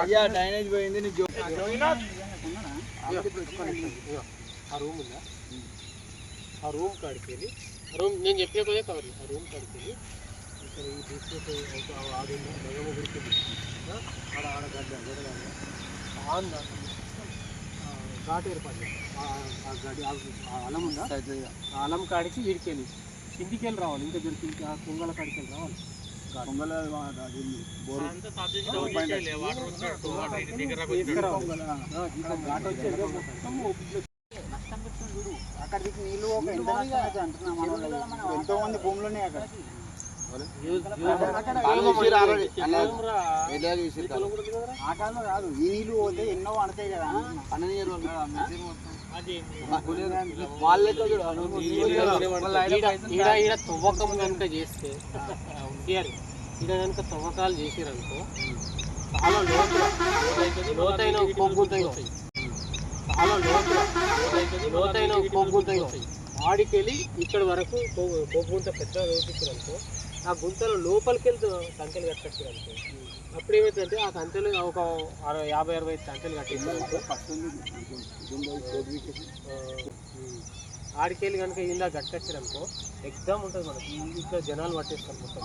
అయ్యా డ్రైనేజ్ పోయింది నీకు ఆ రూమ్ ఉందా, ఆ రూమ్ కాడికి వెళ్ళి రూమ్ నేను చెప్పే కొదే కవర్ ఆ రూమ్ కాడికి వెళ్ళి ఇక్కడ ఈ బిస్కెట్ ఆడు మగమ్మ గురించి ఆడ ఆడ గడ్డ గడగాలి ఆన్ ఘాట్ ఏర్పడి ఆ గడి ఆ అలం ఉందా, ఆ అలం కాడికి వీడికి వెళ్ళి కిందికి వెళ్ళి రావాలి. ఇంకా దొరికి ఆ కుంగల కాడికి వెళ్ళి రావాలి. అక్కడ నీళ్ళు ఎంతో మంది భూములున్నాయి అక్కడ. ఆ కాలంలో కాదు, ఈ నీళ్ళు పోతే ఎన్నో పడతాయి కదా. ఈడ తవ్వకం కనుక చేస్తే ఈడ కనుక తవ్వకాలు చేసిరనుకో చాలా లోతైన కొగ్గుతాయి, చాలా లోతైన కొగ్గుతాయి. ఆడికెళ్ళి ఇక్కడ వరకు కొగ్గుంత పెద్ద వేపించారనుకో ఆ గుంతలో లోపలికి వెళ్తే కంచెలు కట్టేసారనుకో అప్పుడు ఏమవుతుందంటే ఆ కంచెలు ఒక 50-60 కంచెలు కట్టేసారనుకో ఆడికెళ్ళి కనుక ఇందా కట్టేసారనుకో ఎగ్జామ్ ఉంటుంది మనకి. ఇక్కడ జనాలు పట్టేస్తారు మొత్తం.